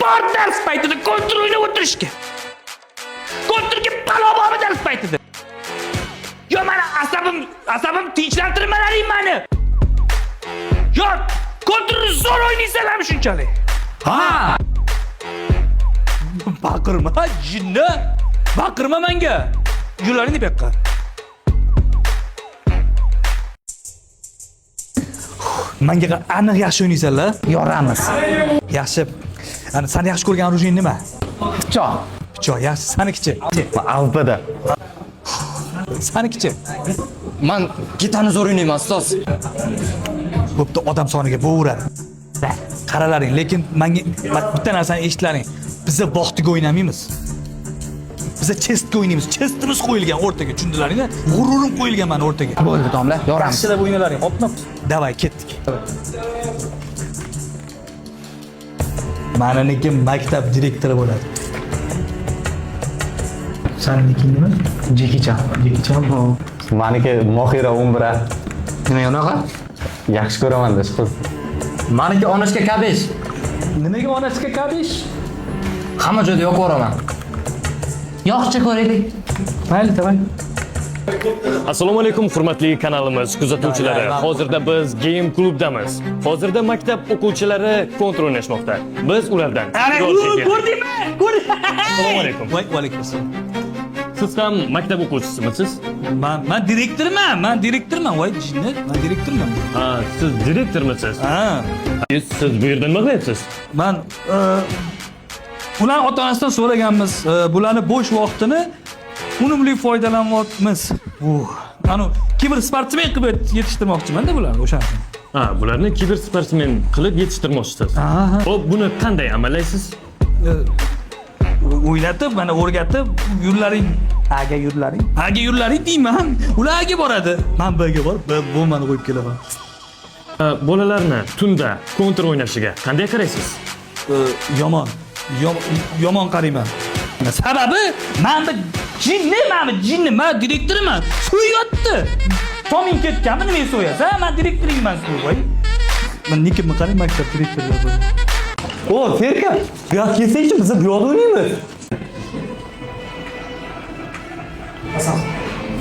bor dars paytida kontur o'ynab o'tirishga. Konturga palobami dars paytida. Yo mana asabim tinchlantirmalaring meni. Yo konturni zo'r o'ynaysanlarmi shunchalik? Ha! Baqirma, jinni. Baqirma menga. Yularing bu yoqqa. Menga aniq yaxshi o'ynaysanlar. Yoramiz. Yaxshi. Ana seni yaxshi ko'rgan orужие nima? Pichoq. Pichoq, yaxshi. Senikichi? Alpada. Senikichi? Men gitarni zo'r o'ynayman, ustoz. Bo'pti, odam soniga bo'veradi. Qaralaring, lekin menga bitta narsani eshitlaring. Biz vaqtiga o'ynamaymiz. Biz chestga o'ynaymiz. Chestimiz qo'yilgan o'rtaga, tushundilaringmi? G'ururim qo'yilgan mana o'rtaga. Bo'ldi, domla. Yoramiz. Yaxshilab o'ynalaring. Hopnop. Davay, ketdik. Meniki maktab direktori bo'ladi. Seniki nima? Jeki Chan. Bu. Meniki Mohira 11. Nima yo'naqa? Yaxshi ko'raman deb qiz. Meniki onasiga kabesh. Nimaga onasiga kabish? Hamma joyda yo'q ko'raman. Yo'qcha ko'raylik. Mayli, davay. Assalomu alaykum hurmatli kanalimiz kuzatuvchilari. Hozirda biz game klubdamiz. Hozirda maktab o'quvchilari kontur o'ynashmoqda. Biz ulardan Ko'rdingmi? Assalomu alaykum. Va alaykum assalom. Siz ham maktab o'quvchisimisiz? Men direktorman. Men direktorman. Voy jinni, men direktorman. Ha, siz direktormisiz? Ha. Siz bu yerda nima qilyapsiz? Men ular ota-onasidan so'raganmiz. Bularni bo'sh vaqtini unumli foydalanyapmiz. Ana kiber sportsmen qilib yetishtirmoqchiman-da bularni o'shaning. Ha, bularni kiber sportsmen qilib yetishtirmoqchisiz. Xo'p, buni qanday amallaysiz? O'ynatib, mana o'rgatib, yurlaring. Aga yurlaring deyman. Ular aga boradi. Men Bga borib, bombani qo'yib kelaman. Bolalarni tunda kontur o'ynashiga qanday qaraysiz? Yomon qarayman. Sababi men direktorman. So'yotdi. Toming ketganmi, nima so'yasiz? Men direktoringman, voy. Men nikimni qarang, maktab direktori. O, Ferka. Bu yoqqa kelsangchi, biz bu yoqda o'ynaymiz.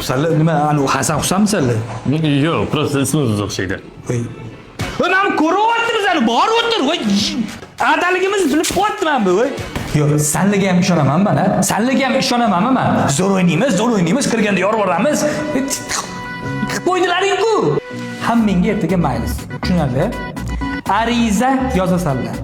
Salla nima, Hasan Husanmisanlar? Yo'q, просто ismingiz o'xshaydi. Voy. Men ko'ryapti bizani, borib o'tir, voy. Adaligimiz bilib qo'yapman bu, voy. Yo'q, senlarga ham ishonaman men, ha. Senlarga ham ishonamanmi men? Zo'r o'ynaymiz, kirganda yorib boramiz. Qo'ydilaring-ku. Hammangga ertaga maylis. Tushunarli? Ariza yozasanlar.